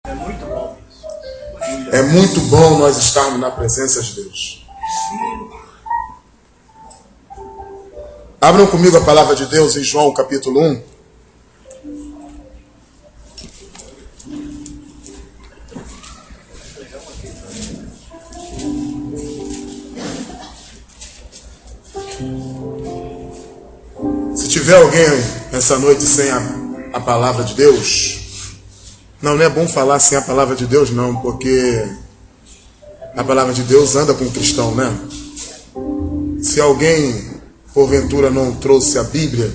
É muito bom nós estarmos na presença de Deus. Abram comigo a palavra de Deus em João capítulo 1. Se tiver alguém essa noite sem a palavra de Deus, não é bom falar sem a palavra de Deus não, porque a palavra de Deus anda com o cristão, né? Se alguém porventura não trouxe a Bíblia,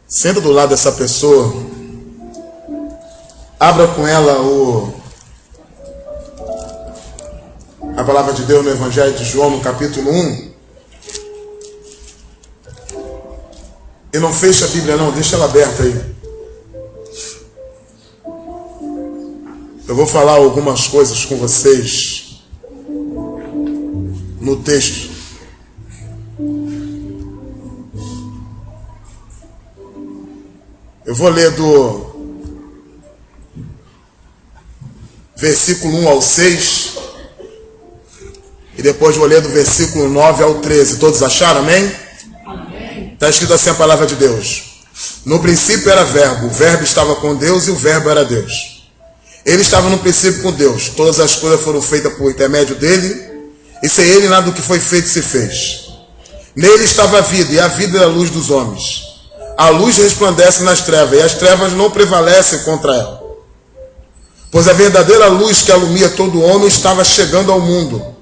senta do lado dessa pessoa, abra com ela a palavra de Deus no Evangelho de João, no capítulo 1. E não fecha a Bíblia não, deixa ela aberta aí. Eu vou falar algumas coisas com vocês no texto. Eu vou ler do versículo 1 ao 6 e depois vou ler do versículo 9 ao 13. Todos acharam, amém? Está escrito assim a palavra de Deus. No princípio era verbo, o verbo estava com Deus e o verbo era Deus. Ele estava no princípio com Deus. Todas as coisas foram feitas por intermédio dele, e sem ele nada do que foi feito se fez. Nele estava a vida, e a vida era a luz dos homens. A luz resplandece nas trevas, e as trevas não prevalecem contra ela. Pois a verdadeira luz que alumia todo homem estava chegando ao mundo.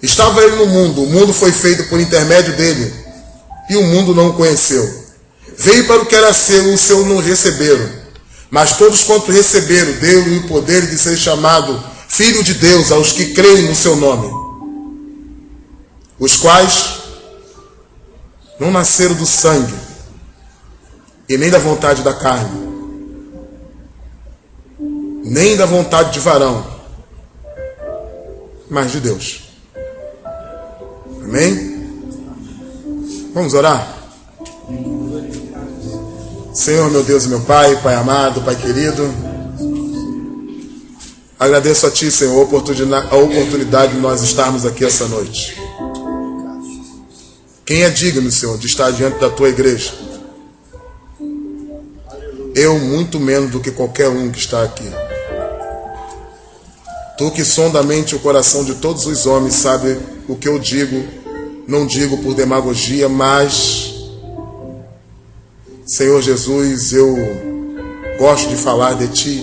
Estava ele no mundo, o mundo foi feito por intermédio dele, e o mundo não o conheceu. Veio para o que era seu, o seu não receberam. Mas todos quanto receberam, deu-lhe o poder de ser chamado Filho de Deus aos que creem no seu nome. Os quais não nasceram do sangue, e nem da vontade da carne, nem da vontade de varão, mas de Deus. Amém? Vamos orar? Senhor, meu Deus e meu Pai, Pai amado, Pai querido, agradeço a Ti, Senhor, a oportunidade de nós estarmos aqui essa noite. Quem é digno, Senhor, de estar diante da Tua igreja? Eu, muito menos do que qualquer um que está aqui. Tu que sonda a mente e o coração de todos os homens, sabe o que eu digo, não digo por demagogia, mas... Senhor Jesus, eu gosto de falar de Ti.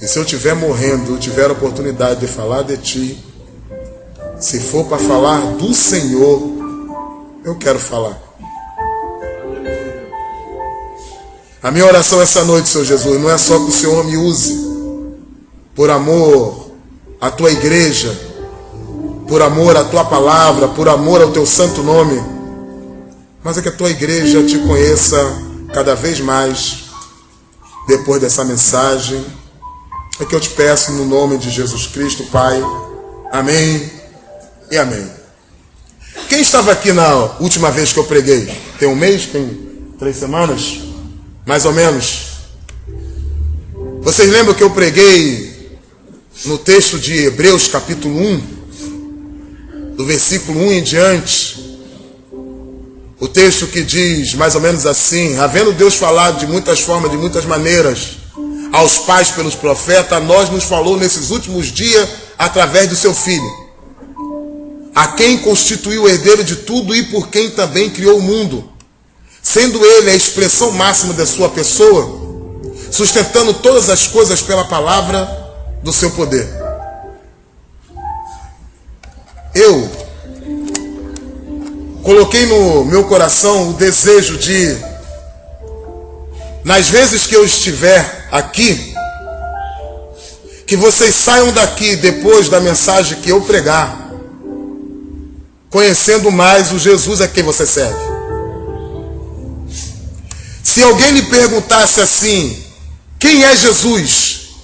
E se eu estiver morrendo, eu tiver a oportunidade de falar de Ti, se for para falar do Senhor, eu quero falar. A minha oração essa noite, Senhor Jesus, não é só que o Senhor me use por amor à Tua igreja, por amor à Tua palavra, por amor ao Teu santo nome, mas é que a Tua igreja Te conheça cada vez mais depois dessa mensagem. É que eu Te peço no nome de Jesus Cristo, Pai. Amém e amém. Quem estava aqui na última vez que eu preguei? Tem um mês? Tem 3 semanas? Mais ou menos. Vocês lembram que eu preguei no texto de Hebreus capítulo 1, do versículo 1 em diante? O texto que diz mais ou menos assim: havendo Deus falado de muitas formas, de muitas maneiras, aos pais pelos profetas, a nós nos falou nesses últimos dias através do seu Filho, a quem constituiu o herdeiro de tudo e por quem também criou o mundo, sendo ele a expressão máxima da sua pessoa, sustentando todas as coisas pela palavra do seu poder. Eu coloquei no meu coração o desejo de, nas vezes que eu estiver aqui, que vocês saiam daqui depois da mensagem que eu pregar, conhecendo mais o Jesus a quem você serve. Se alguém lhe perguntasse assim: quem é Jesus?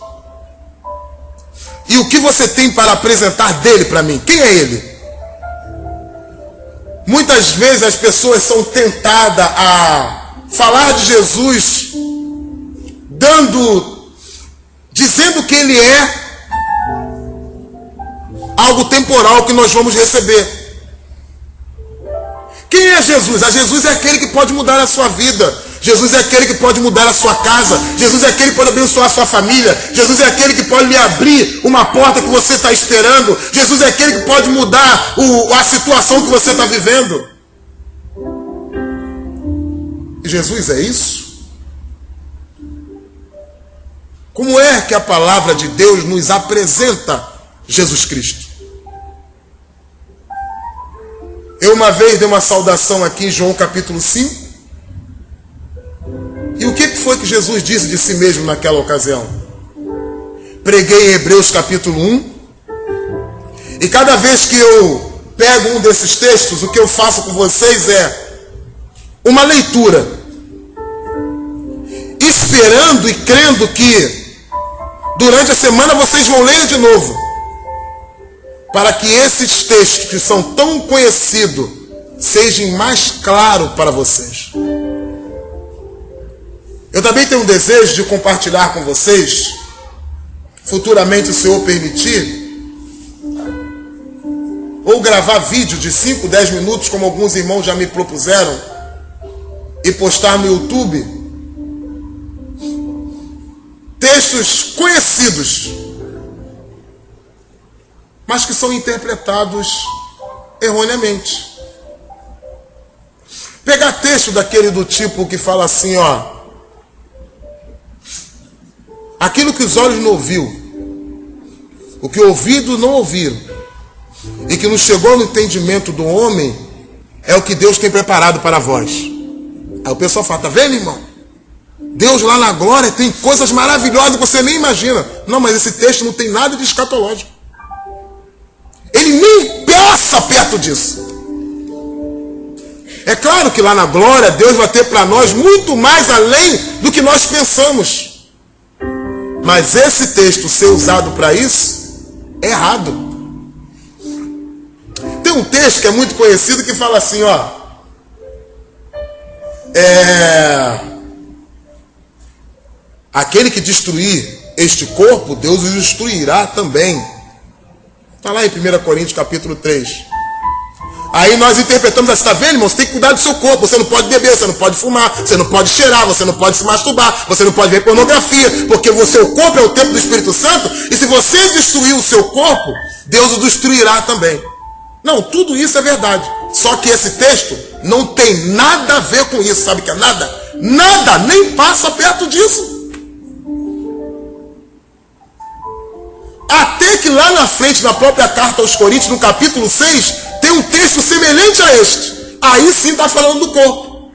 E o que você tem para apresentar dele para mim? Quem é ele? Muitas vezes as pessoas são tentadas a falar de Jesus, dizendo que ele é algo temporal que nós vamos receber. Quem é Jesus? Jesus é aquele que pode mudar a sua vida. Jesus é aquele que pode mudar a sua casa. Jesus é aquele que pode abençoar a sua família. Jesus é aquele que pode lhe abrir uma porta que você está esperando. Jesus é aquele que pode mudar a situação que você está vivendo. E Jesus é isso? Como é que a palavra de Deus nos apresenta Jesus Cristo? Eu uma vez dei uma saudação aqui em João capítulo 5. E o que foi que Jesus disse de si mesmo naquela ocasião? Preguei em Hebreus capítulo 1. E cada vez que eu pego um desses textos, o que eu faço com vocês é uma leitura, esperando e crendo que durante a semana vocês vão ler de novo, para que esses textos que são tão conhecidos sejam mais claros para vocês. Eu também tenho um desejo de compartilhar com vocês, futuramente, se o Senhor permitir, ou gravar vídeo de 5, 10 minutos, como alguns irmãos já me propuseram, e postar no YouTube, textos conhecidos, mas que são interpretados erroneamente. Pegar texto daquele do tipo que fala assim, ó: aquilo que os olhos não ouviu, o que o ouvido não ouviram, e que nos chegou no entendimento do homem, é o que Deus tem preparado para vós. Aí o pessoal fala: tá vendo, irmão? Deus lá na glória tem coisas maravilhosas que você nem imagina. Não, mas esse texto não tem nada de escatológico. Ele nem passa perto disso. É claro que lá na glória Deus vai ter para nós muito mais além do que nós pensamos. Mas esse texto ser usado para isso é errado. Tem um texto que é muito conhecido que fala assim, ó: aquele que destruir este corpo, Deus o destruirá também. Está lá em 1 Coríntios capítulo 3. Aí nós interpretamos assim: está vendo, irmão? Você tem que cuidar do seu corpo. Você não pode beber, você não pode fumar, você não pode cheirar, você não pode se masturbar, você não pode ver pornografia, porque o seu corpo é o templo do Espírito Santo, e se você destruir o seu corpo, Deus o destruirá também. Não, tudo isso é verdade. Só que esse texto não tem nada a ver com isso. Sabe o que é nada? Nada, nem passa perto disso. Até que lá na frente, na própria carta aos Coríntios, no capítulo 6, tem um texto semelhante a este. Aí sim está falando do corpo.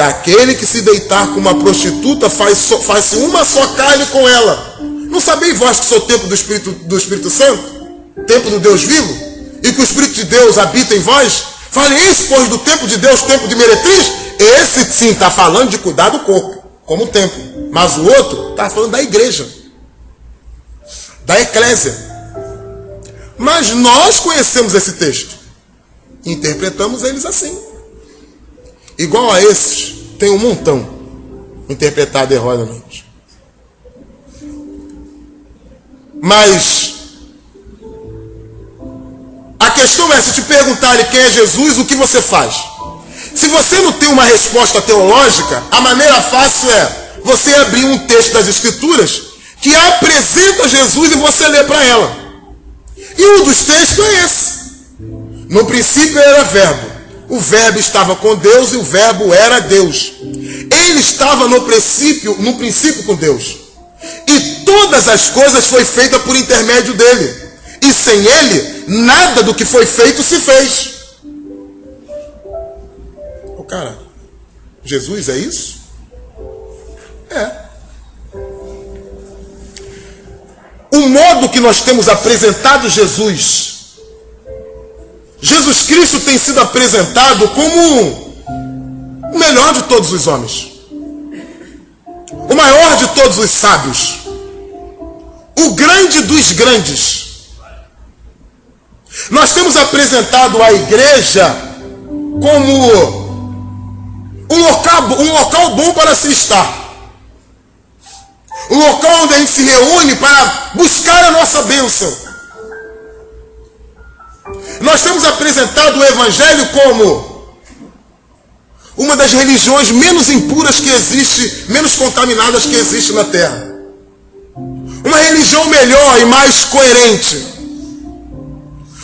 Aquele que se deitar com uma prostituta faz-se uma só carne com ela. Não sabeis vós que sou templo do Espírito Santo? Templo do Deus vivo? E que o Espírito de Deus habita em vós? Faleis, pois, do templo de Deus, templo de meretriz? Esse sim está falando de cuidar do corpo, como templo. Mas o outro está falando da igreja, da eclésia. Mas nós conhecemos esse texto, interpretamos eles assim. Igual a esses, tem um montão interpretado erroneamente. Mas a questão é: se te perguntarem quem é Jesus, o que você faz? Se você não tem uma resposta teológica, a maneira fácil é você abrir um texto das Escrituras que apresenta Jesus e você lê para ela. E um dos textos é esse: no princípio era verbo, o verbo estava com Deus e o verbo era Deus. Ele estava no princípio com Deus. E todas as coisas foi feita por intermédio dele. E sem ele, nada do que foi feito se fez. Ô cara, Jesus é isso? É. O modo que nós temos apresentado Jesus Cristo tem sido apresentado como o melhor de todos os homens, o maior de todos os sábios, o grande dos grandes. Nós temos apresentado a igreja como um local bom para se estar. Um local onde a gente se reúne para buscar a nossa bênção. Nós temos apresentado o Evangelho como uma das religiões menos impuras que existe, menos contaminadas que existe na Terra. Uma religião melhor e mais coerente.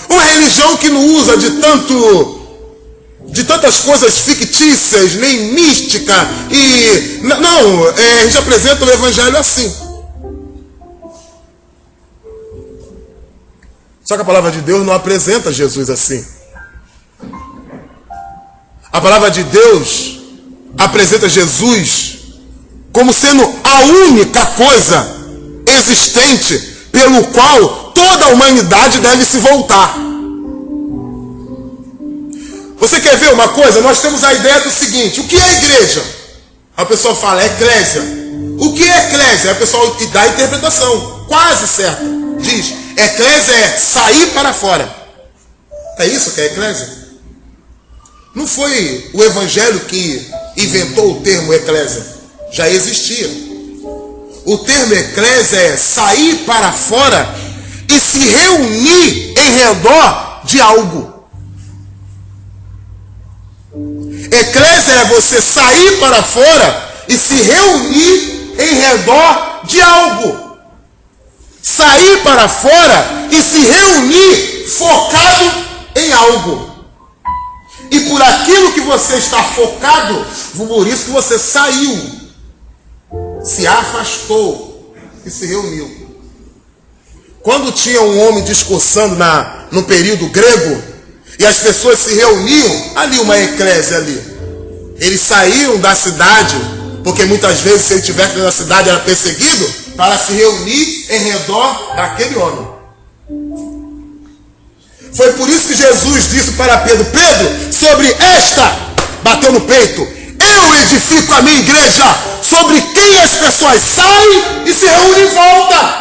Uma religião que não usa de tantas coisas fictícias, nem mística. A gente apresenta o Evangelho assim. Só que a palavra de Deus não apresenta Jesus assim. A palavra de Deus apresenta Jesus como sendo a única coisa existente pelo qual toda a humanidade deve se voltar. Você quer ver uma coisa? Nós temos a ideia do seguinte: o que é igreja? A pessoa fala, é eclésia. O que é eclésia? A pessoa dá a interpretação quase certa. Diz, eclésia é sair para fora. É isso que é eclésia? Não foi o Evangelho que inventou o termo eclésia. Já existia. O termo eclésia é sair para fora e se reunir em redor de algo. Eclésia é você sair para fora e se reunir em redor de algo. Sair para fora e se reunir focado em algo. E por aquilo que você está focado, por isso que você saiu, se afastou e se reuniu. Quando tinha um homem discursando no período grego, e as pessoas se reuniam, ali uma eclésia ali. Eles saíam da cidade, porque muitas vezes se ele estivesse dentro da cidade era perseguido, para se reunir em redor daquele homem. Foi por isso que Jesus disse para Pedro, Pedro, sobre esta, bateu no peito, eu edifico a minha igreja, sobre quem as pessoas saem e se reúnem em volta.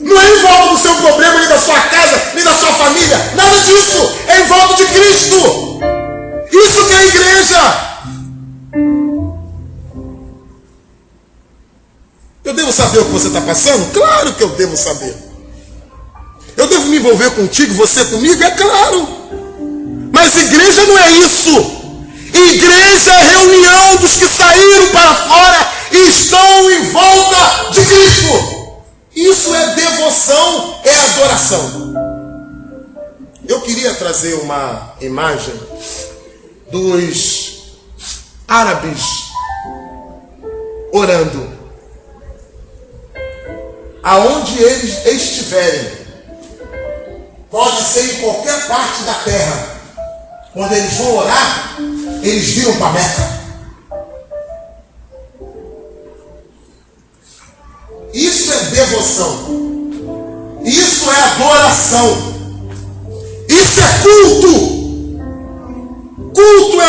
Não é em volta do seu problema, nem da sua casa, nem da sua família. Nada disso. É em volta de Cristo. Isso que é a igreja. Eu devo saber o que você está passando? Claro que eu devo saber. Eu devo me envolver contigo, você comigo? É claro. Mas igreja não é isso. Igreja é a reunião dos que saíram para fora e estão em volta de Cristo. Isso é devoção, é adoração. Eu queria trazer uma imagem dos árabes orando. Aonde eles estiverem, pode ser em qualquer parte da terra. Quando eles vão orar, eles viram para Meca. Isso é devoção. Isso é adoração. Isso é culto. Culto é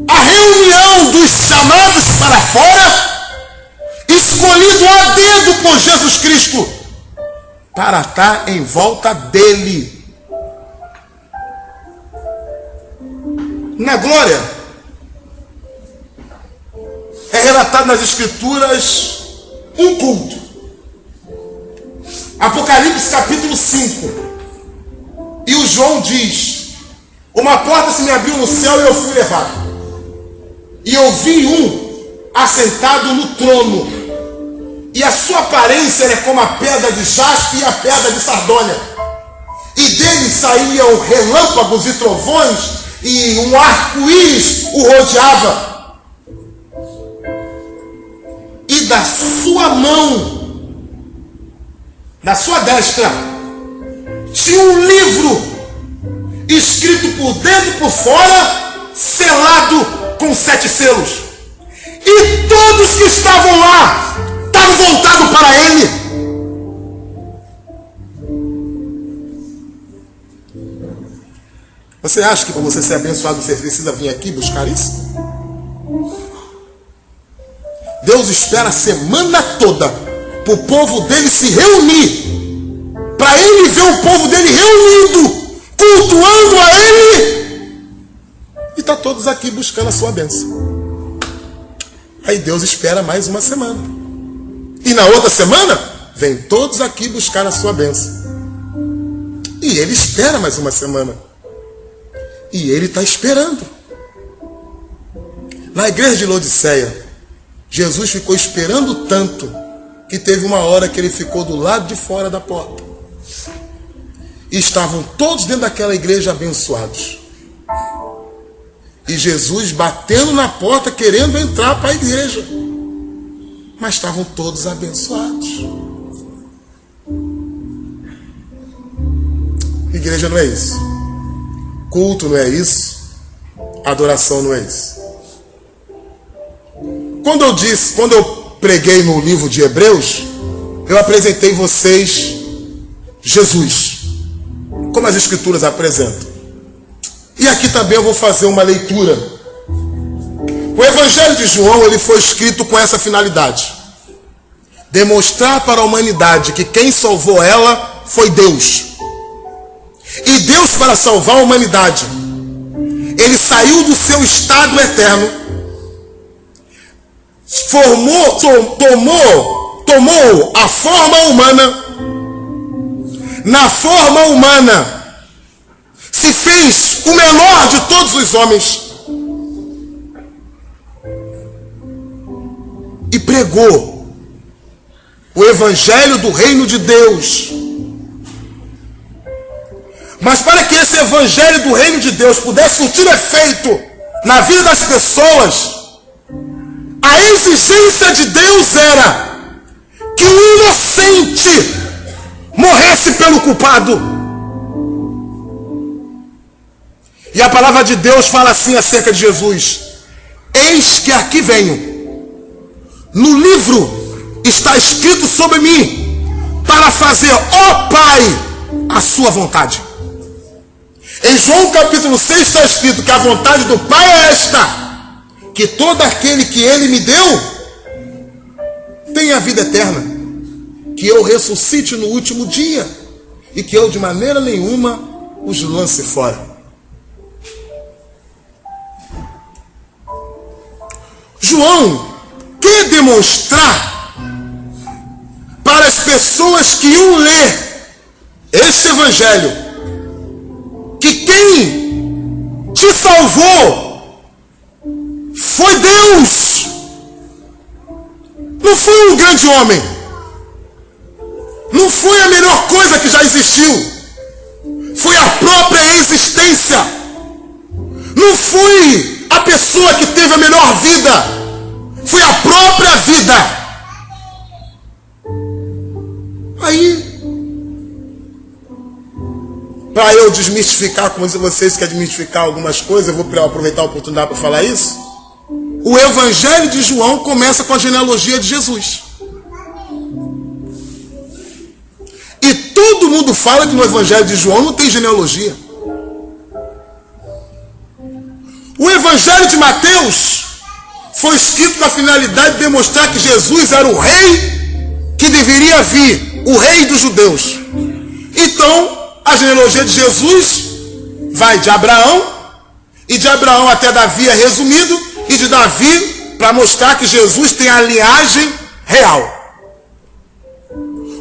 a reunião dos chamados para fora, escolhido a dedo por Jesus Cristo, para estar em volta dele. Na glória, é relatado nas Escrituras um culto. Apocalipse capítulo 5. E o João diz, uma porta se me abriu no céu e eu fui levado. E eu vi um assentado no trono. E a sua aparência era como a pedra de jaspe e a pedra de sardônia. E dele saíam relâmpagos e trovões, e um arco-íris o rodeava. E da sua mão, da sua destra, tinha um livro escrito por dentro e por fora, selado com 7 selos. E todos que estavam lá estavam voltados para ele. Você acha que para você ser abençoado você precisa vir aqui buscar isso? Deus espera a semana toda para o povo dele se reunir, para ele ver o povo dele reunido, cultuando a ele. E está todos aqui buscando a sua bênção. Aí Deus espera mais uma semana. E na outra semana, vem todos aqui buscar a sua bênção. E ele espera mais uma semana. E ele está esperando. Na igreja de Laodiceia, Jesus ficou esperando tanto que teve uma hora que ele ficou do lado de fora da porta. E estavam todos dentro daquela igreja abençoados. E Jesus batendo na porta, querendo entrar para a igreja. Mas estavam todos abençoados. Igreja não é isso. Culto não é isso. Adoração não é isso. Quando eu preguei no livro de Hebreus, eu apresentei vocês Jesus, como as Escrituras apresentam. E aqui também eu vou fazer uma leitura. O Evangelho de João, ele foi escrito com essa finalidade: demonstrar para a humanidade que quem salvou ela foi Deus. E Deus, para salvar a humanidade, ele saiu do seu estado eterno, tomou a forma humana. Na forma humana se fez o menor de todos os homens e pregou o evangelho do reino de Deus. Mas para que esse evangelho do reino de Deus pudesse surtir efeito na vida das pessoas, a exigência de Deus era que o inocente morresse pelo culpado. E a palavra de Deus fala assim acerca de Jesus: eis que aqui venho, no livro está escrito sobre mim, para fazer, ó Pai, a sua vontade. Em João capítulo 6 está escrito que a vontade do Pai é esta: que todo aquele que ele me deu tenha vida eterna, que eu ressuscite no último dia e que eu de maneira nenhuma os lance fora. João quer demonstrar para as pessoas que iam ler este evangelho que quem te salvou foi Deus. Não foi um grande homem, não foi a melhor coisa que já existiu, foi a própria existência. Não foi a pessoa que teve a melhor vida, foi a própria vida. Aí, para eu desmistificar, como vocês querem desmistificar algumas coisas, eu vou aproveitar a oportunidade para falar isso. O Evangelho de João começa com a genealogia de Jesus. E todo mundo fala que no Evangelho de João não tem genealogia. O Evangelho de Mateus foi escrito com a finalidade de demonstrar que Jesus era o rei que deveria vir, o rei dos judeus. Então, a genealogia de Jesus vai de Abraão, e de Abraão até Davi é resumido, e de Davi para mostrar que Jesus tem a linhagem real.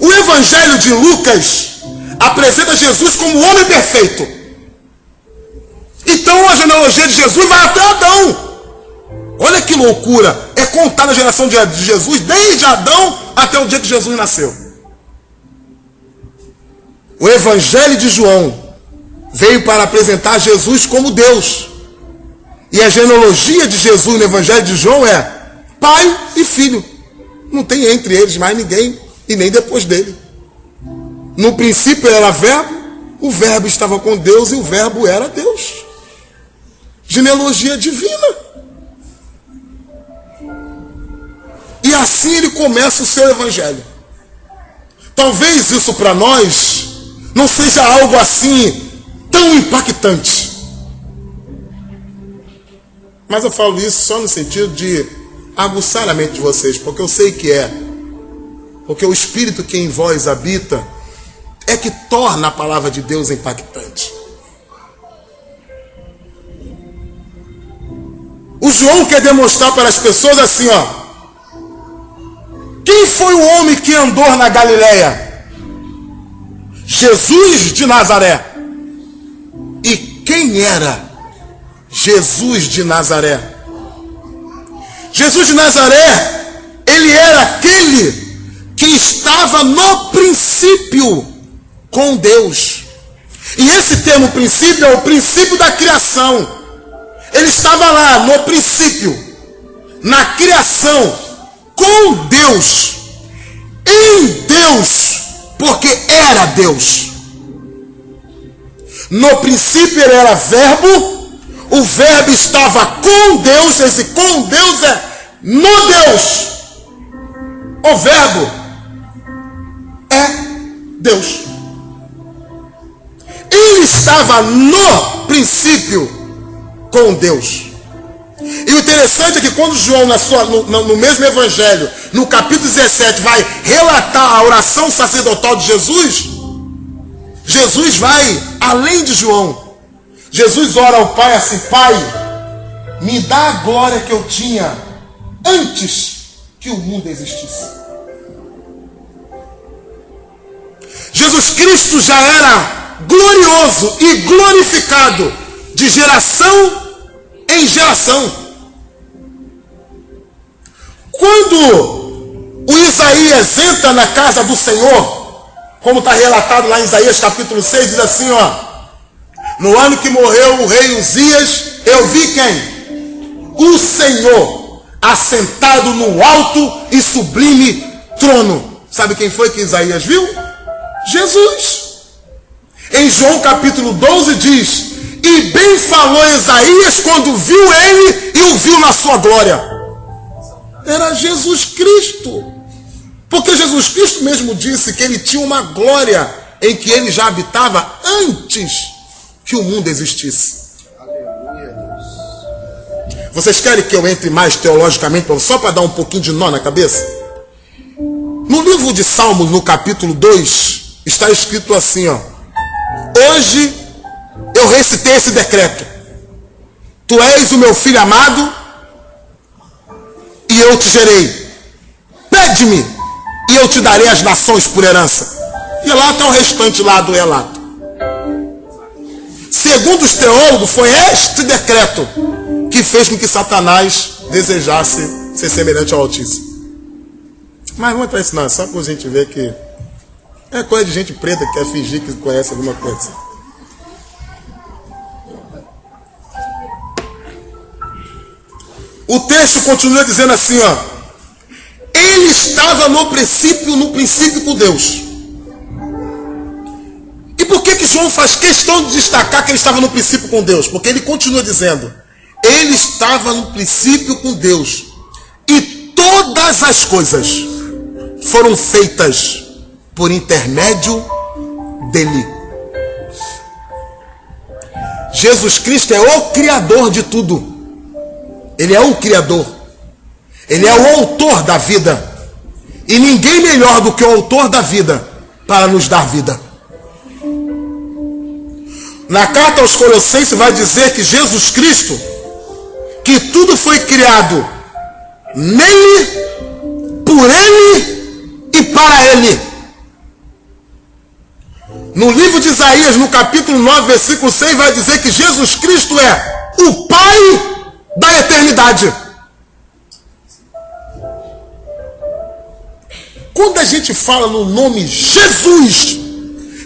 O Evangelho de Lucas apresenta Jesus como o homem perfeito. Então a genealogia de Jesus vai até Adão. Olha que loucura, é contar a geração de Jesus desde Adão até o dia que Jesus nasceu. O Evangelho de João veio para apresentar Jesus como Deus. E a genealogia de Jesus no Evangelho de João é pai e filho. Não tem entre eles mais ninguém e nem depois dele. No princípio era verbo, o verbo estava com Deus e o verbo era Deus. Genealogia divina. E assim ele começa o seu evangelho. Talvez isso para nós não seja algo assim tão impactante. Mas eu falo isso só no sentido de aguçar a mente de vocês, porque eu sei que é. Porque o Espírito que em vós habita é que torna a palavra de Deus impactante. O João quer demonstrar para as pessoas assim, ó. Quem foi o homem que andou na Galileia? Jesus de Nazaré. E quem era Jesus de Nazaré? Jesus de Nazaré, ele era aquele que estava no princípio com Deus. E esse termo princípio é o princípio da criação. Ele estava lá no princípio, na criação, com Deus, em Deus, porque era Deus. No princípio ele era verbo, o verbo estava com Deus, esse com Deus é no Deus. O verbo é Deus. Ele estava no princípio com Deus. E o interessante é que quando João, no mesmo evangelho, no capítulo 17, vai relatar a oração sacerdotal de Jesus, Jesus vai além de João. Jesus ora ao Pai assim: Pai, me dá a glória que eu tinha antes que o mundo existisse. Jesus Cristo já era glorioso e glorificado de geração em geração. Quando o Isaías entra na casa do Senhor, como está relatado lá em Isaías capítulo 6, diz assim, ó: no ano que morreu o rei Uzias, eu vi quem? O Senhor assentado no alto e sublime trono. Sabe quem foi que Isaías viu? Jesus. Em João capítulo 12 diz: e bem falou Isaías quando viu ele e o viu na sua glória. Era Jesus Cristo. Porque Jesus Cristo mesmo disse que ele tinha uma glória em que ele já habitava antes que o mundo existisse. Aleluia, Deus. Vocês querem que eu entre mais teologicamente, só para dar um pouquinho de nó na cabeça? No livro de Salmos, no capítulo 2, está escrito assim, ó: hoje eu recitei esse decreto: tu és o meu filho amado e eu te gerei. Pede-me e eu te darei as nações por herança. E lá está o restante lá do relato. Segundo os teólogos, foi este decreto que fez com que Satanás desejasse ser semelhante ao Altíssimo. Mas não é para isso não, é só para a gente ver que é coisa de gente preta que quer fingir que conhece alguma coisa. O texto continua dizendo assim, ó: ele estava no princípio com Deus. E por que João faz questão de destacar que ele estava no princípio com Deus? Porque ele continua dizendo: ele estava no princípio com Deus, e todas as coisas foram feitas por intermédio dele. Jesus Cristo é o Criador de tudo. Ele é o Criador. Ele é o autor da vida. E ninguém melhor do que o autor da vida para nos dar vida. Na carta aos Colossenses vai dizer que Jesus Cristo, que tudo foi criado nele, por ele e para ele. No livro de Isaías, no capítulo 9, versículo 6, vai dizer que Jesus Cristo é o Pai da eternidade. Quando a gente fala no nome Jesus,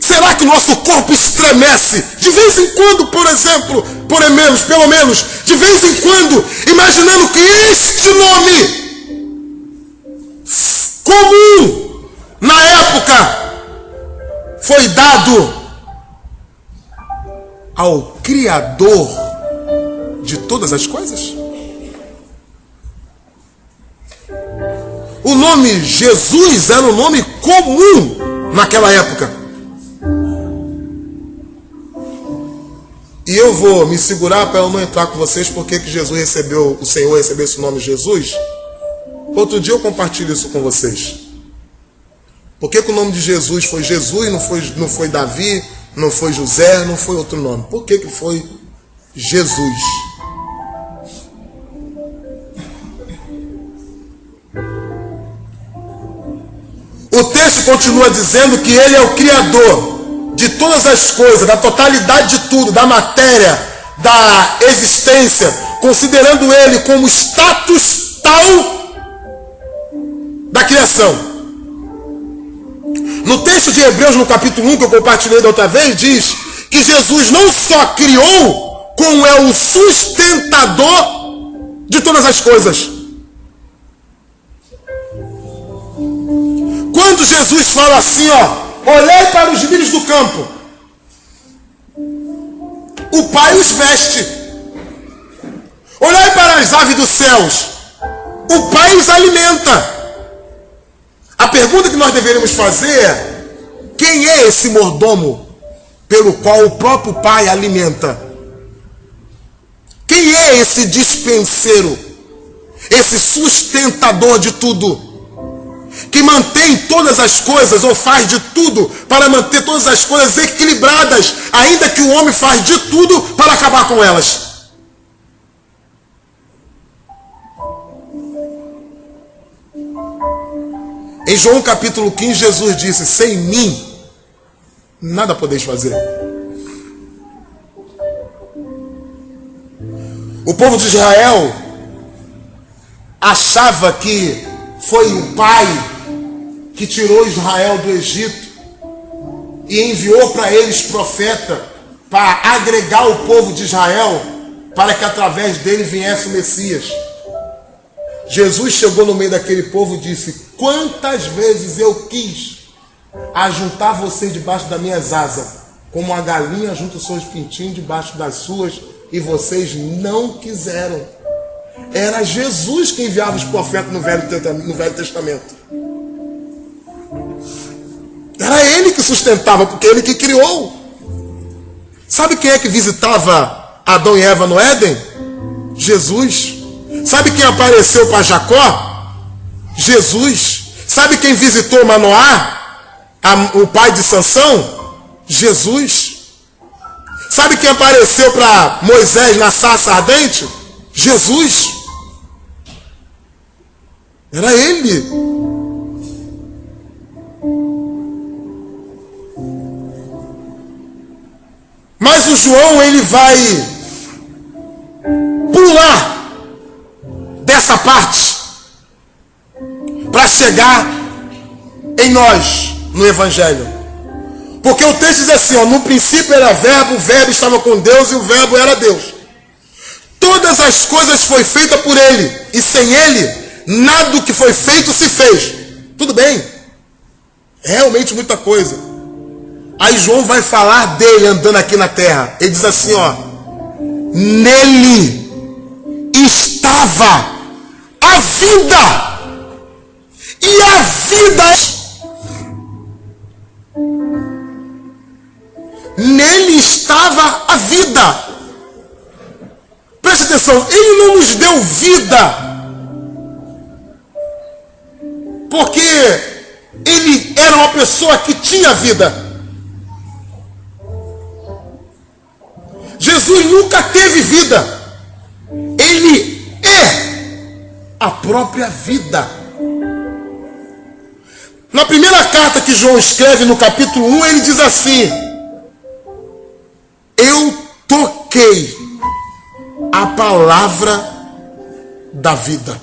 será que nosso corpo estremece de vez em quando, por exemplo, pelo menos, de vez em quando, imaginando que este nome comum na época foi dado ao Criador de todas as coisas? O nome Jesus era um nome comum naquela época. E eu vou me segurar para eu não entrar com vocês porque que o Senhor recebeu esse nome Jesus. Outro dia eu compartilho isso com vocês. Por que o nome de Jesus foi Jesus, não foi Davi, não foi José, não foi outro nome? Por que foi Jesus? O texto continua dizendo que ele é o Criador de todas as coisas, da totalidade de tudo, da matéria, da existência, considerando ele como status tal da criação. No texto de Hebreus, no capítulo 1, que eu compartilhei da outra vez, diz que Jesus não só criou, como é o sustentador de todas as coisas. Quando Jesus fala assim, olhai para os lírios do campo, o Pai os veste. Olhai para as aves dos céus, o Pai os alimenta. A pergunta que nós deveríamos fazer é: quem é esse mordomo pelo qual o próprio Pai alimenta? Quem é esse dispenseiro, esse sustentador de tudo, que mantém todas as coisas, ou faz de tudo para manter todas as coisas equilibradas, ainda que o homem faz de tudo para acabar com elas? Em João capítulo 15, Jesus disse: sem mim nada podeis fazer. O povo de Israel achava que foi o Pai que tirou Israel do Egito e enviou para eles profeta para agregar o povo de Israel, para que através dele viesse o Messias. Jesus chegou no meio daquele povo e disse: quantas vezes eu quis ajuntar vocês debaixo das minhas asas, como a galinha junta os seus pintinhos debaixo das suas, e vocês não quiseram. Era Jesus que enviava os profetas no Velho Testamento. Era ele que sustentava, porque ele que criou. Sabe quem é que visitava Adão e Eva no Éden? Jesus. Sabe quem apareceu para Jacó? Jesus. Sabe quem visitou Manoá, o pai de Sansão? Jesus. Sabe quem apareceu para Moisés na sarça ardente? Jesus. Era ele. Mas o João, ele vai pular dessa parte para chegar em nós, no Evangelho. Porque o texto diz assim, no princípio era verbo, o verbo estava com Deus e o verbo era Deus. Todas as coisas foi feita por ele, e sem ele, nada do que foi feito se fez. Tudo bem, realmente muita coisa. Aí João vai falar dele andando aqui na terra. Ele diz assim, nele estava a vida, e a vida, nele estava a vida. Preste atenção, ele não nos deu vida porque ele era uma pessoa que tinha vida. Jesus nunca teve vida. Ele é a própria vida. Na primeira carta que João escreve, no capítulo 1, ele diz assim: eu toquei a palavra da vida.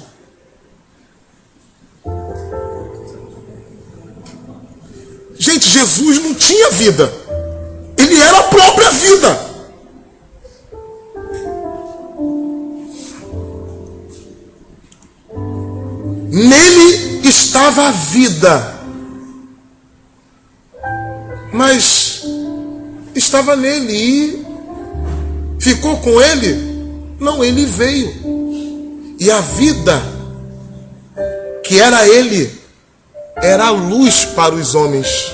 Gente, Jesus não tinha vida. Ele era a própria vida. Nele estava a vida. Mas estava nele e ficou com ele? Não, ele veio. E a vida que era ele era a luz para os homens.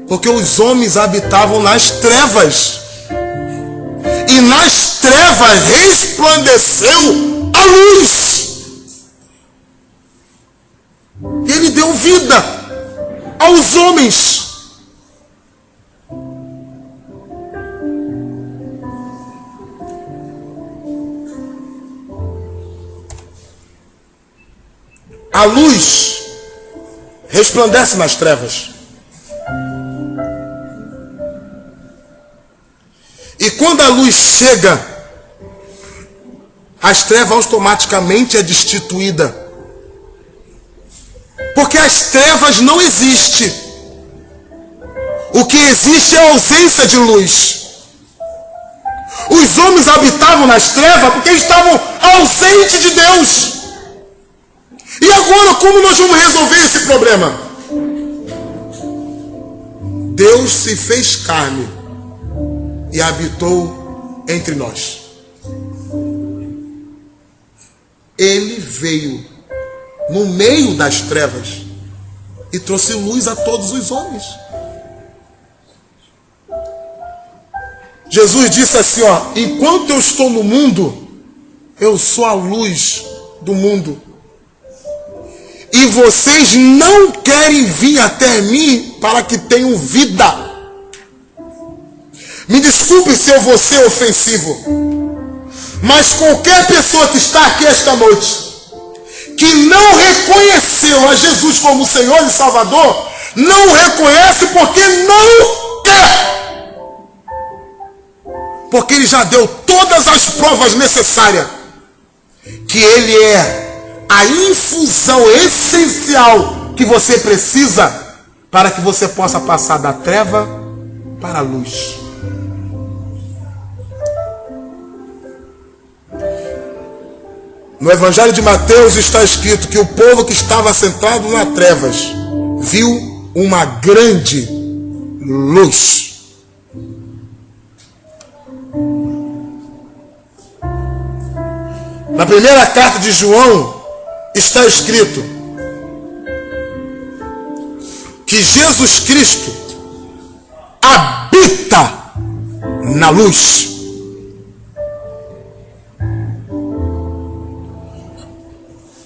Porque os homens habitavam nas trevas. E nas trevas resplandeceu a luz. Ele deu vida aos homens. A luz resplandece nas trevas. E quando a luz chega, as trevas automaticamente é destituída. Porque as trevas não existem. O que existe é a ausência de luz. Os homens habitavam nas trevas porque estavam ausentes de Deus. E agora, como nós vamos resolver esse problema? Deus se fez carne e habitou entre nós. Ele veio no meio das trevas e trouxe luz a todos os homens. Jesus disse assim, ó: enquanto eu estou no mundo, eu sou a luz do mundo. E vocês não querem vir até mim para que tenham vida. Me desculpe se eu vou ser ofensivo, mas qualquer pessoa que está aqui esta noite, que não reconheceu a Jesus como Senhor e Salvador, não o reconhece porque não quer. Porque Ele já deu todas as provas necessárias, que Ele é a infusão essencial que você precisa para que você possa passar da treva para a luz. No Evangelho de Mateus está escrito que o povo que estava sentado nas trevas viu uma grande luz. Na primeira carta de João está escrito que Jesus Cristo habita na luz.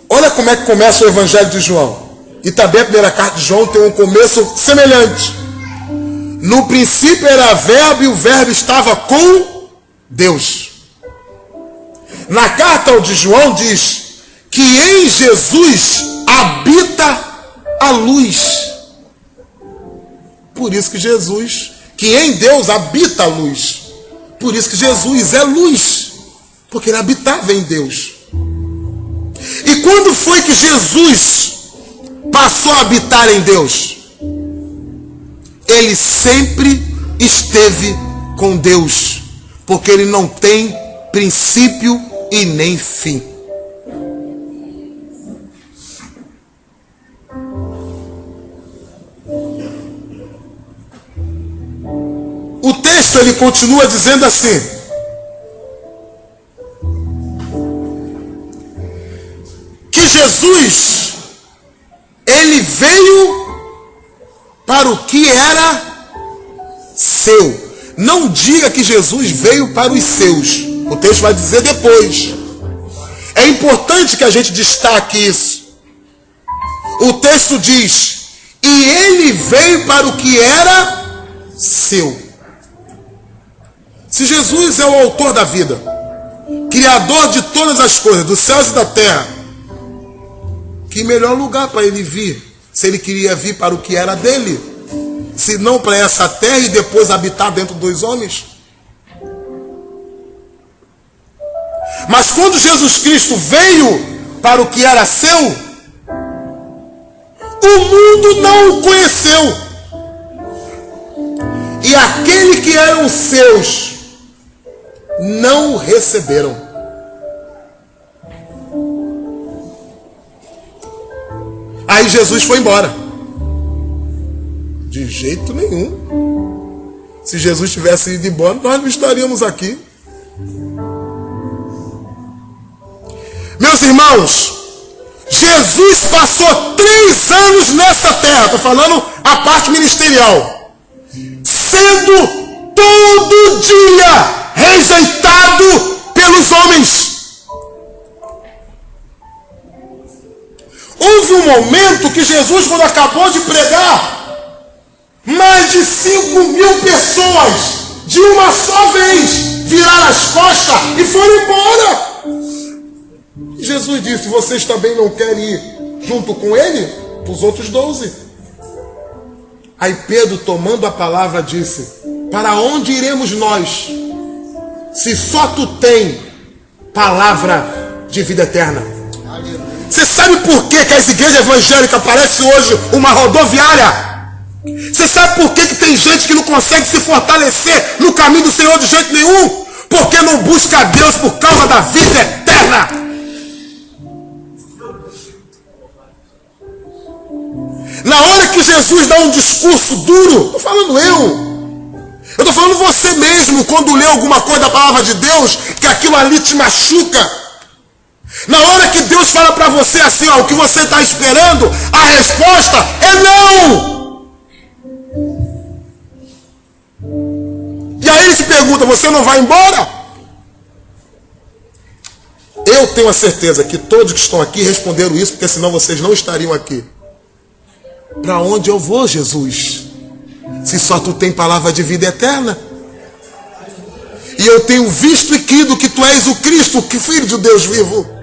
Olha como é que começa o Evangelho de João. E também a primeira carta de João tem um começo semelhante. No princípio era verbo e o verbo estava com Deus. Na carta de João diz que em Jesus habita a luz. Por isso que Jesus, que em Deus habita a luz. Por isso que Jesus é luz, porque Ele habitava em Deus. E quando foi que Jesus passou a habitar em Deus? Ele sempre esteve com Deus, porque Ele não tem princípio e nem fim. O texto ele continua dizendo assim: que Jesus ele veio para o que era seu. Não diga que Jesus veio para os seus. O texto vai dizer depois. É importante que a gente destaque isso. O texto diz: e ele veio para o que era seu. Se Jesus é o autor da vida, criador de todas as coisas, dos céus e da terra, que melhor lugar para ele vir, se ele queria vir para o que era dele, se não para essa terra e depois habitar dentro dos homens? Mas quando Jesus Cristo veio para o que era seu, o mundo não o conheceu. E aquele que eram seus não o receberam. Aí Jesus foi embora. De jeito nenhum. Se Jesus tivesse ido embora, nós não estaríamos aqui. Meus irmãos, Jesus passou 3 anos nessa terra, estou falando a parte ministerial, sendo todo dia rejeitado pelos homens. Houve um momento que Jesus, quando acabou de pregar, mais de 5.000 pessoas, de uma só vez, viraram as costas e foram embora. Jesus disse: vocês também não querem ir junto com ele? Os outros 12. Aí Pedro, tomando a palavra, disse: para onde iremos nós, se só tu tem palavra de vida eterna? Você sabe por que as igrejas evangélicas parecem hoje uma rodoviária? Você sabe por que tem gente que não consegue se fortalecer no caminho do Senhor de jeito nenhum? Porque não busca a Deus por causa da vida eterna. Na hora que Jesus dá um discurso duro, estou falando eu estou falando você mesmo, quando lê alguma coisa da palavra de Deus, que aquilo ali te machuca. Na hora que Deus fala para você assim, ó, o que você está esperando, a resposta é não. E aí ele te pergunta: você não vai embora? Eu tenho a certeza que todos que estão aqui responderam isso, porque senão vocês não estariam aqui. Para onde eu vou, Jesus? Se só tu tem palavra de vida eterna. E eu tenho visto e crido que tu és o Cristo, que Filho de Deus vivo.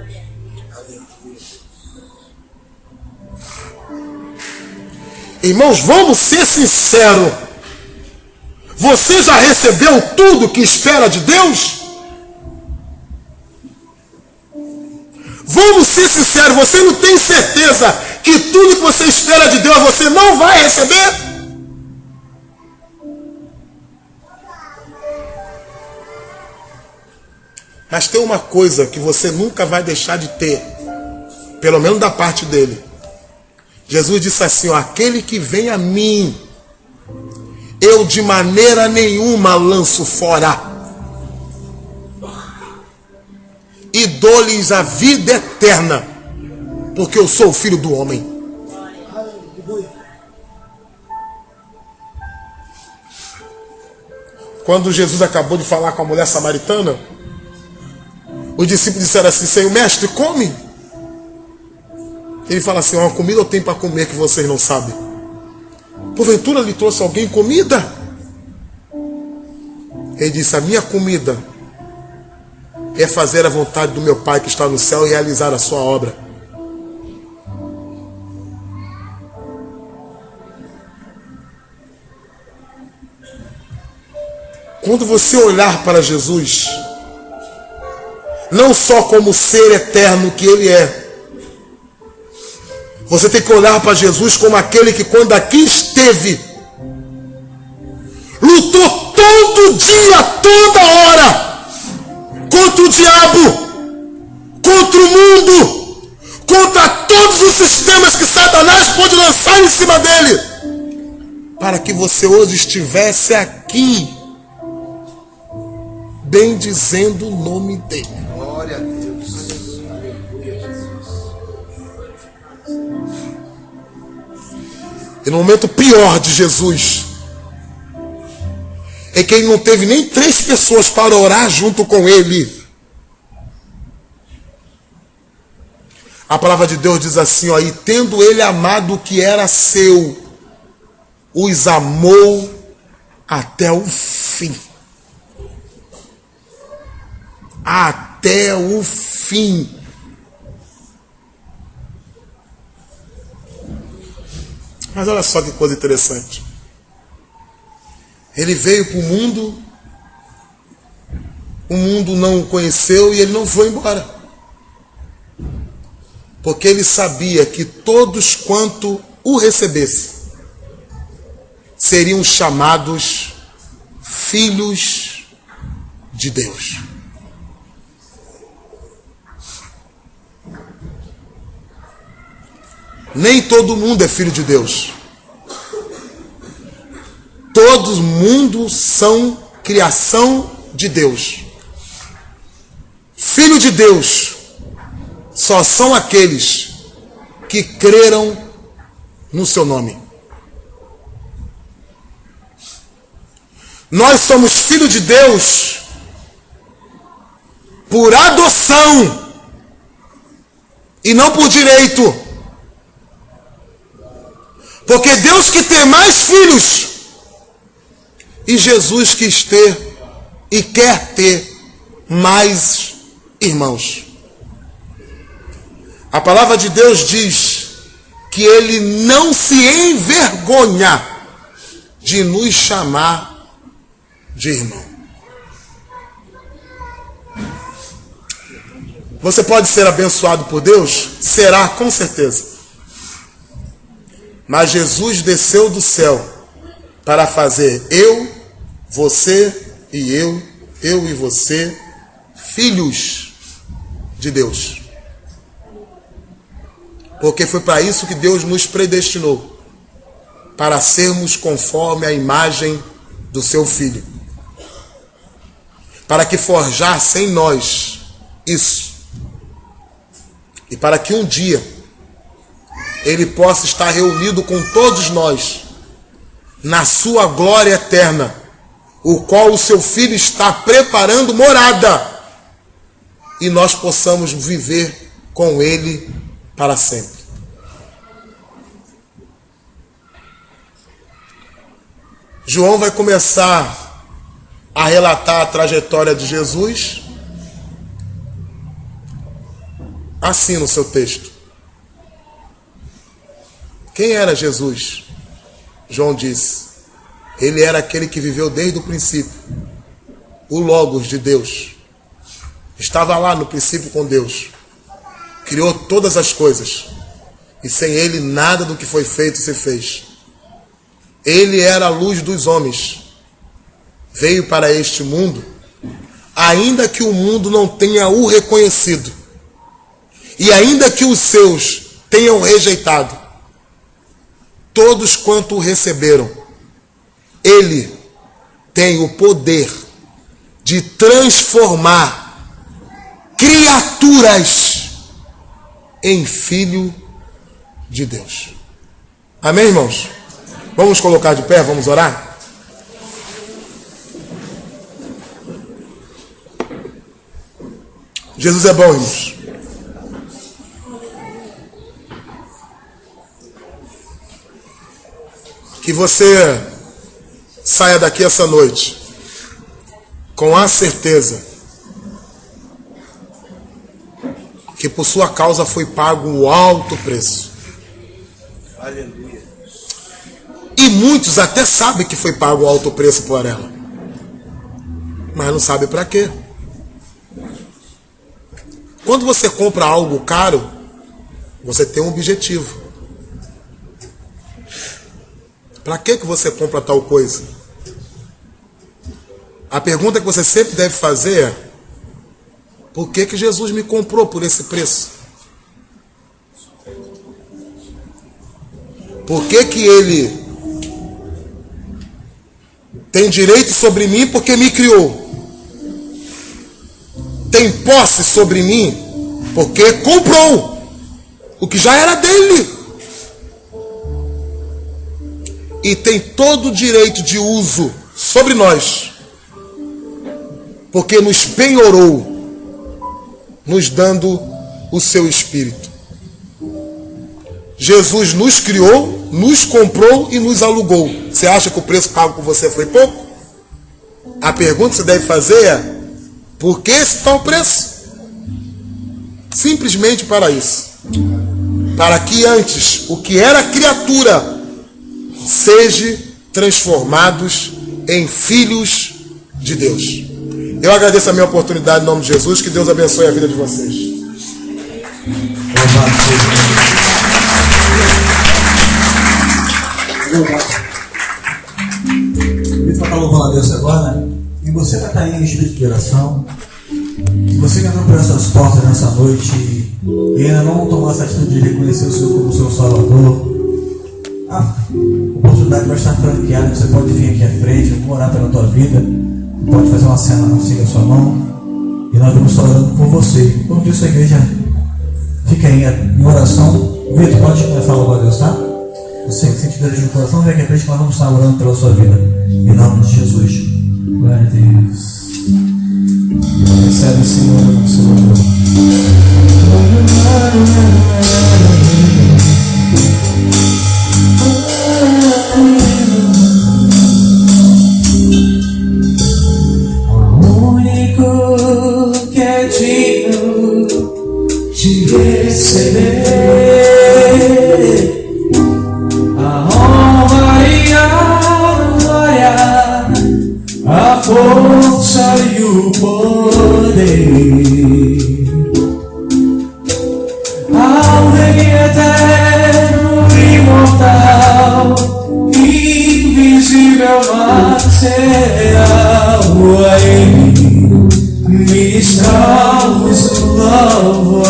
Irmãos, vamos ser sinceros. Você já recebeu tudo que espera de Deus? Vamos ser sinceros, você não tem certeza que tudo que você espera de Deus você não vai receber? Mas tem uma coisa que você nunca vai deixar de ter, pelo menos da parte dele. Jesus disse assim, ó: aquele que vem a mim, eu de maneira nenhuma lanço fora, e dou-lhes a vida eterna, porque eu sou o Filho do homem. Quando Jesus acabou de falar com a mulher samaritana, os discípulos disseram assim: Senhor, mestre, come. Ele fala assim: uma comida eu tenho para comer que vocês não sabem. Porventura lhe trouxe alguém comida? Ele disse: a minha comida é fazer a vontade do meu Pai que está no céu e realizar a sua obra. Quando você olhar para Jesus, não só como ser eterno que Ele é, você tem que olhar para Jesus como aquele que, quando aqui esteve, lutou todo dia, toda hora, contra o diabo, contra o mundo, contra todos os sistemas que Satanás pode lançar em cima dele, para que você hoje estivesse aqui, bendizendo o nome dele. Glória a Deus. Aleluia, Jesus. E no momento pior de Jesus, é que ele não teve nem 3 pessoas para orar junto com ele. A palavra de Deus diz assim, ó: e tendo ele amado o que era seu, os amou até o fim. Até o fim. Mas olha só que coisa interessante. Ele veio para o mundo não o conheceu e ele não foi embora. Porque ele sabia que todos quanto o recebessem seriam chamados filhos de Deus. Nem todo mundo é filho de Deus. Todo mundo são criação de Deus. Filho de Deus só são aqueles que creram no seu nome. Nós somos filhos de Deus por adoção e não por direito. Porque Deus que tem mais filhos, e Jesus quis ter e quer ter mais irmãos. A palavra de Deus diz que Ele não se envergonha de nos chamar de irmão. Você pode ser abençoado por Deus? Será, com certeza. Mas Jesus desceu do céu para fazer eu, você e eu e você, filhos de Deus. Porque foi para isso que Deus nos predestinou, para sermos conforme a imagem do seu Filho, para que forjasse em nós isso, e para que um dia Ele possa estar reunido com todos nós na sua glória eterna, o qual o seu Filho está preparando morada, e nós possamos viver com Ele para sempre. João vai começar a relatar a trajetória de Jesus assim no seu texto. Quem era Jesus? João disse: ele era aquele que viveu desde o princípio, o Logos de Deus. Estava lá no princípio com Deus. Criou todas as coisas, e sem ele nada do que foi feito se fez. Ele era a luz dos homens. Veio para este mundo, ainda que o mundo não tenha o reconhecido, e ainda que os seus tenham rejeitado, todos quanto o receberam, ele tem o poder de transformar criaturas em filho de Deus. Amém, irmãos? Vamos colocar de pé, vamos orar? Jesus é bom, irmãos. Que você saia daqui essa noite com a certeza que por sua causa foi pago um alto preço. Aleluia. E muitos até sabem que foi pago um alto preço por ela, mas não sabem para quê. Quando você compra algo caro, você tem um objetivo. Para que você compra tal coisa? A pergunta que você sempre deve fazer é: por que Jesus me comprou por esse preço? Por que Ele tem direito sobre mim porque me criou? Tem posse sobre mim porque comprou o que já era dele. E tem todo o direito de uso sobre nós, porque nos penhorou, nos dando o seu Espírito. Jesus nos criou, nos comprou e nos alugou. Você acha que o preço pago por você foi pouco? A pergunta que você deve fazer é: por que esse tal preço? Simplesmente para isso. Para que antes o que era criatura sejam transformados em filhos de Deus. Eu agradeço a minha oportunidade em nome de Jesus. Que Deus abençoe a vida de vocês. Vamos tocar louvando a Deus agora, né? E você vai estar aí em espírito de oração. E você que entrou por essas portas nessa noite e ainda não tomou essa atitude de reconhecer o Senhor como seu Salvador, a oportunidade vai estar franqueada. Você pode vir aqui à frente, eu vou orar pela tua vida, pode fazer uma cena, não siga a sua mão, e nós vamos estar orando por você. Como disse a igreja, fica aí em oração. Vitor, pode começar a louvar a Deus, tá? Você que sente desejo no coração, vem aqui à frente que nós vamos estar orando pela sua vida, em nome de Jesus. Glória a Deus. Recebe o Senhor no seu nome. O único que é digno de receber a honra e a leal a Ele, ministramos o louvor.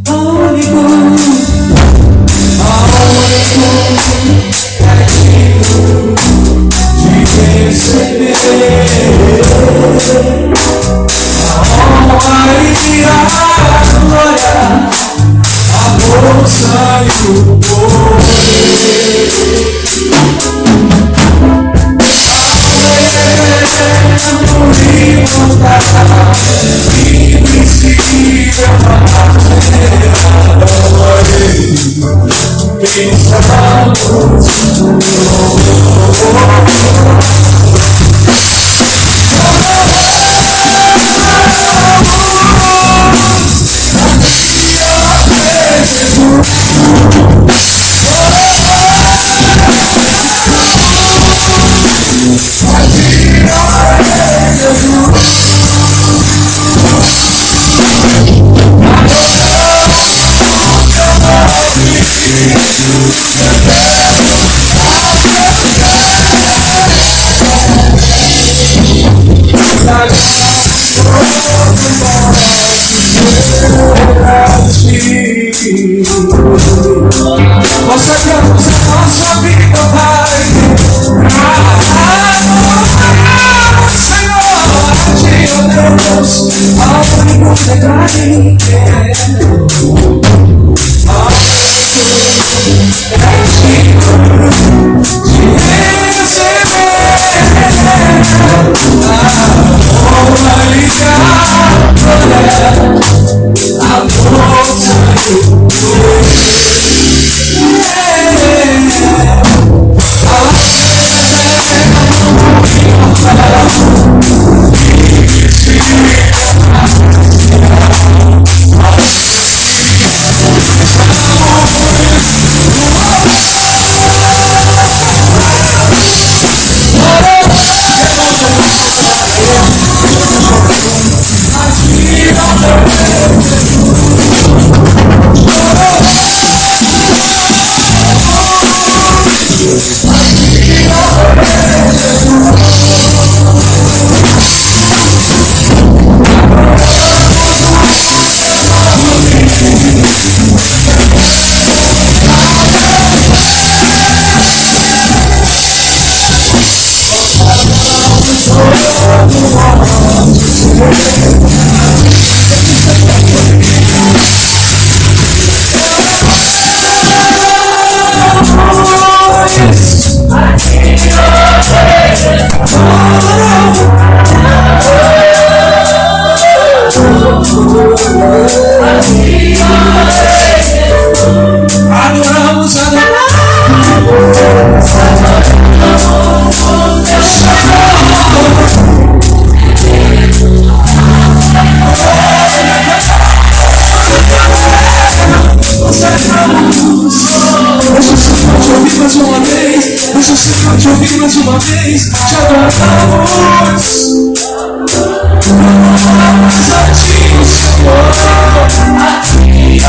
Ao único de receber a honra e a glória, a força e o poder. Consagramos a nossa vida, Pai. Senhor, a Ti, ó Deus, ao único detalhe que é Te ouvir mais uma vez, te adoramos. A Ti, Senhor, a Ti,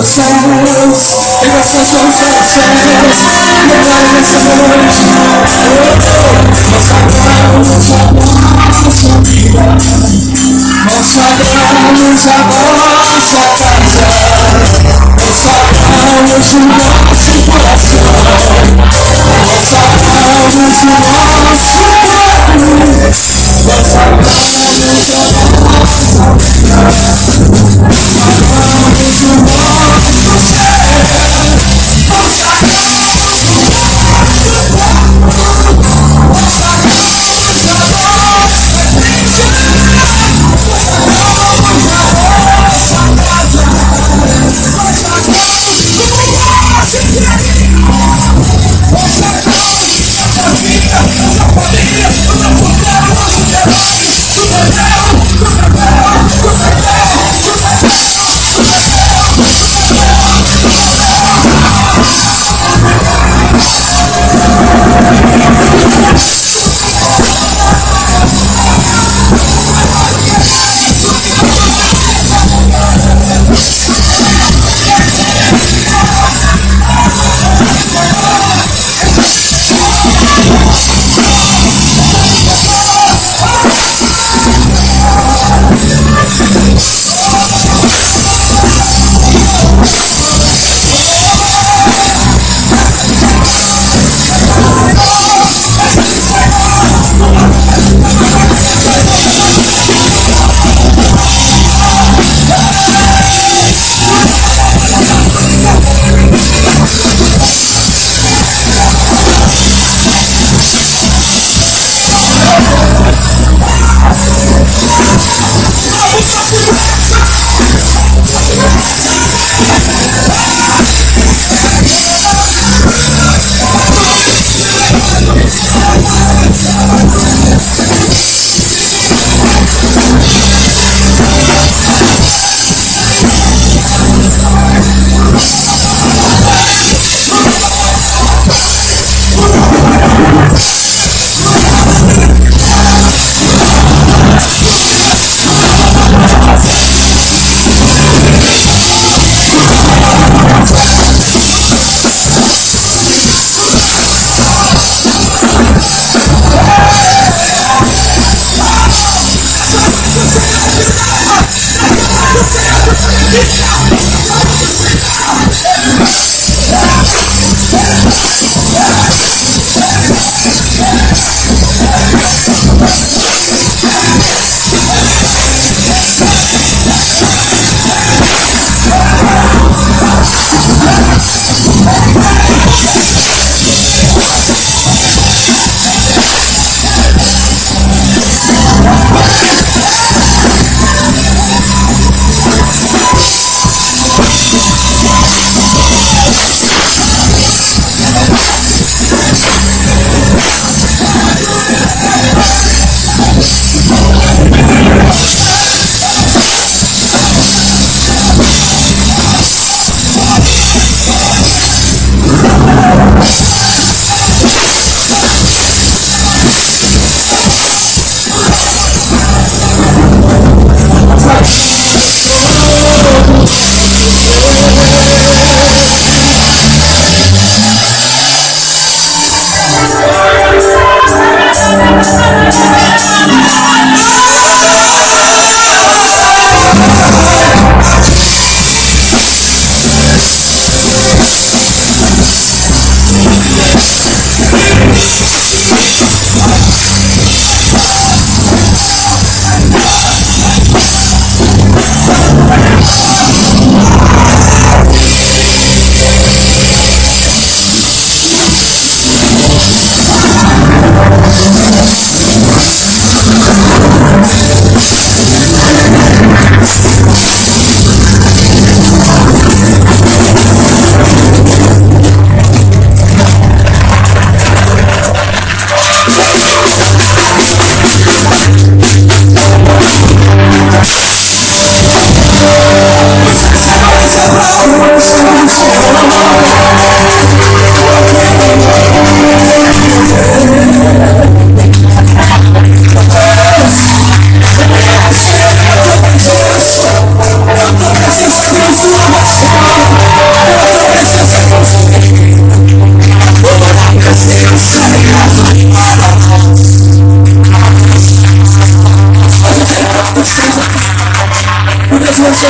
seus céus, tenha acesso aos seus céus, declare nessa noite, nós sagramos a nossa vida, nós sagramos a nossa casa, nós sagramos o nosso coração, nós sagramos o nosso corpo, nós sagramos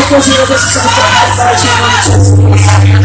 continua desse seu trabalho, em nome de Jesus.